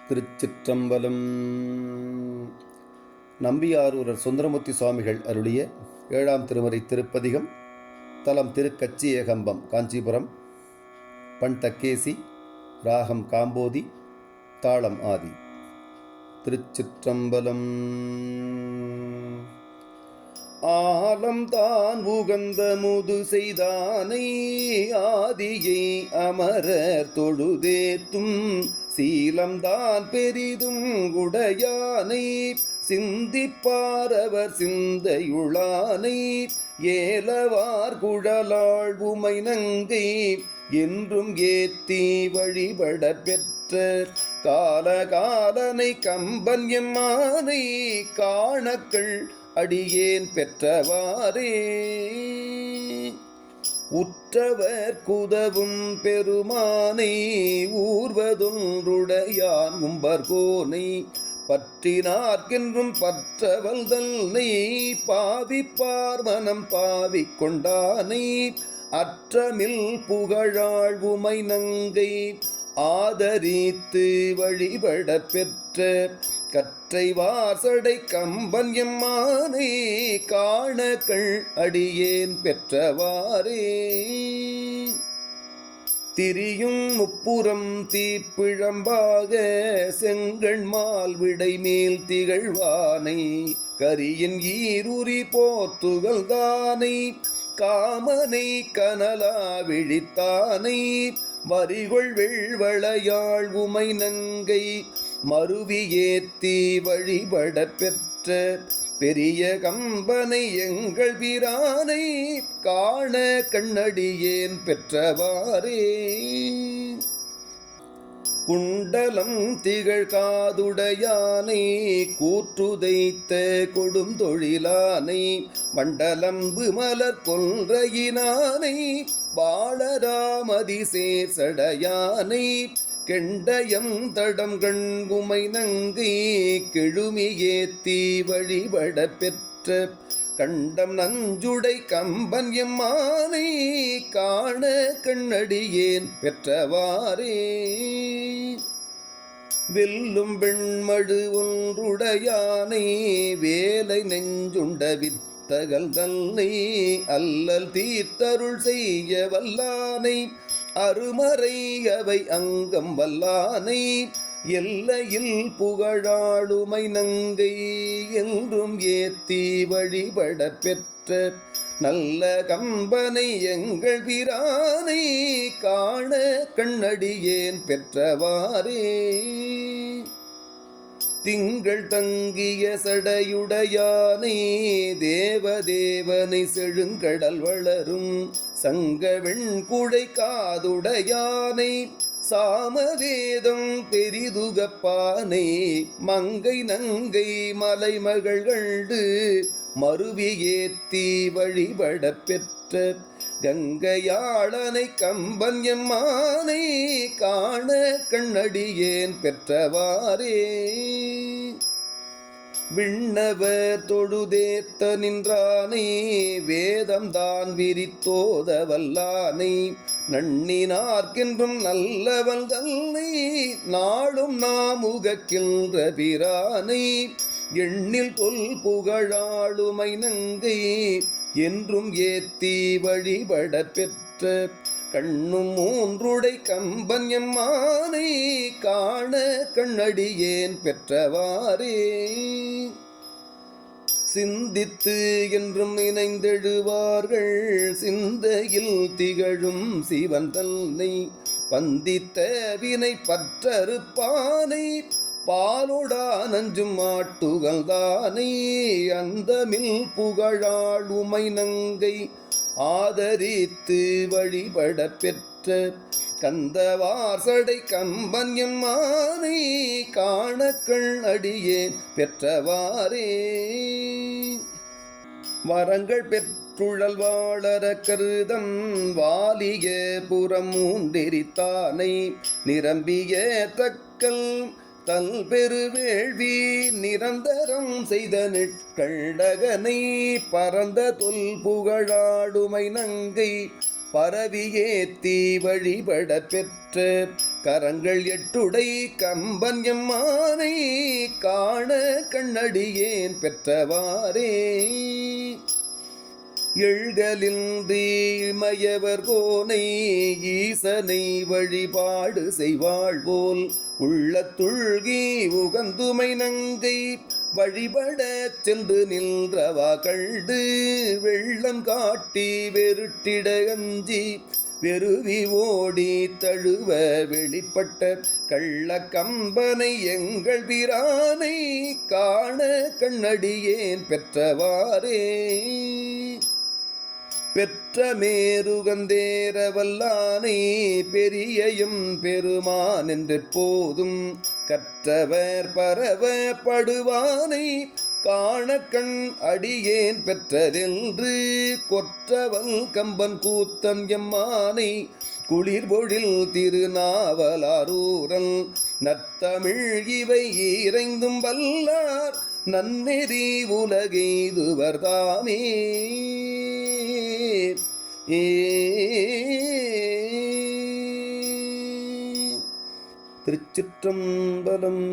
திருச்சிற்றம்பலம். நம்பியாரூரர் சுந்தரமூர்த்தி சுவாமிகள் அருளிய 7ஆம் திருமுறை திருப்பதிகம். தலம் திருக்கச்சி ஏகம்பம், காஞ்சிபுரம். பண் தக்கேசி, ராகம் காம்போதி, தாளம் ஆதி. திருச்சிற்றம்பலம். ஆலம் தான் உகந்த முது செய்தானை ஆதியை அமரர் தொழுதேத்தும் சீலம்தான் பெரிதும் உடையானை சிந்திப்பாரவர் சிந்தையுளானை ஏலவார் குழலாள் உமை நங்கை என்றும் ஏத்தி வழிபட பெற்ற காலகாலனை கம்பன் எம்மானை காணக்கள் அடியேன் பெற்றவாறே. உற்றவர் குதவும் பெருமானை ஊர்வதொன்றுடையான் உம்பர்கோனை பற்றினார்க்கென்றும் பற்றவல் தன்னை பாவிப்பார் மனம் பாவிக்கொண்டானை அற்றமில் புகழாள் உமை நங்கை ஆதரித்து வழிபட பெற்ற கற்றை வாசடை கம்பன் எம்மானை காணக்கள் அடியேன் பெற்றவாறே. திரியும் முப்புறம் தீப்பிழம்பாக செங்கண் மால் விடை மேல் திகழ்வானை கரியின் ஈருரி போற்றுகள்தானை காமனை கனலா விழித்தானை வரிகொள் வெள்வளையாள் உமை நங்கை மருவி ஏத்தி வழிபட பெற்ற பெரிய கம்பனை எங்கள் பிரானை காண கண்ணடியேன் பெற்றவாறே. குண்டலம் திகழ் காதுடையானை கூற்றுதைத்த கொடுந்தொழிலானை மண்டலம்பு மலர் கொன்றையினானை பாலராமதி சேர்சடையானை கெண்டயம் தடம் கண்குமை நங்கை கெழுமி ஏத்தி வழிபட பெற்ற கண்டம் நஞ்சுடை கம்பன் எம்மானை காண கண்ணடியேன் பெற்றவாறே. வெல்லும் வெண்மழு ஒன்றுடையானை வேலை நெஞ்சுண்ட வித்தகல் தன்னை அல்லல் தீர்த்தருள் செய்ய வல்லானை அருமறை அவை அங்கம் வல்லானை எல்லையில் புகழாளுமை நங்கை என்றும் ஏத்தி வழிபட பெற்ற நல்ல கம்பனை எங்கள் பிரானை காண கண்ணடியேன் பெற்றவாறே. திங்கள் தங்கிய சடையுடையானை தேவதேவனை செழுங்கடல் வளரும் சங்கவெண் குடை காதுடையானை சாமவேதம் பெரிதுகப்பானை மங்கை நங்கை மலைமகள்கண்டு மருவி ஏத்தி வழிபட பெற்ற கங்கையாளனை கம்பன் எம்மானை காண கண்ணடியேன் பெற்றவாறே. விண்ணவர் தொழுதேத்த நின்றானை வேதம் தான் விரித்தோத வல்லானை நன்னினார்க்கென்றும் நல்லவன் தன்னை நாளும் நாம் உகக்கின்ற பிரானை எண்ணில் தொல் புகழாளுமை நங்கை என்றும் ஏத்தி வழிபட பெற்ற கண்ணும் மூன்றுடை கம்பன் எம்மானை காண கண்ணடியேன் பெற்றவாறே. சிந்தித்து என்றும் இணைந்தெழுவார்கள் சிந்தையில் திகழும் சிவன் தன்னை பந்தித்த வினை பற்றறுப்பானை பாலோடா நஞ்சும் மாட்டுகள்தானே அந்தமில் புகழாள் உமை நங்கை ஆதரித்து வழிபட பெற்ற கந்தவாசடை கம்பன் எம்மானை காணக்கள் அடியேன் பெற்றவாறே. வரங்கள் பெற்றுழல் வாழற கருதம் வாலிய புறம் மூன்றெரித்தானை நிரம்பிய தக்கல் தல் பெருவேள்வி நிரந்தரம் செய்த நிற்கண்டகனை பரந்த தொல் புகழாடுமை நங்கை பரவியேத்தி வழிபட பெற்ற கரங்கள் எட்டுடை கம்பன் எம்மானை காண கண்ணடியேன் பெற்றவாறே. எழ்கலின்றி மயவர் கோனை ஈசனை வழிபாடு செய்வாள் போல் உள்ளத்துள்கி உகந்துமை நங்கை வழிபட சென்று நின்றவா கண்டு வெள்ளம் காட்டி வெருட்டிட அஞ்சி வெறுவி ஓடி தழுவ வெளிப்பட்ட கள்ள கம்பனை எங்கள் பிரானை காண கண்ணடியேன் பெற்றவாறே. பெற்ற மேருகந்தேர வல்லானை பெரியயும் பெருமான் என்றெப்போதும் கற்றவர் பரவ படுவானை காண கண் அடியேன் பெற்றதென்று கொற்றவன் கம்பன் கூத்தன் எம்மானை குளிர்பொழில் திருநாவலாரூரல் நத்தமிழ் இவை ஈரைந்தும் வல்லார் நன்னெறி உலகெய்துவர் தாமே. திருச்சிற்றம்பலம்.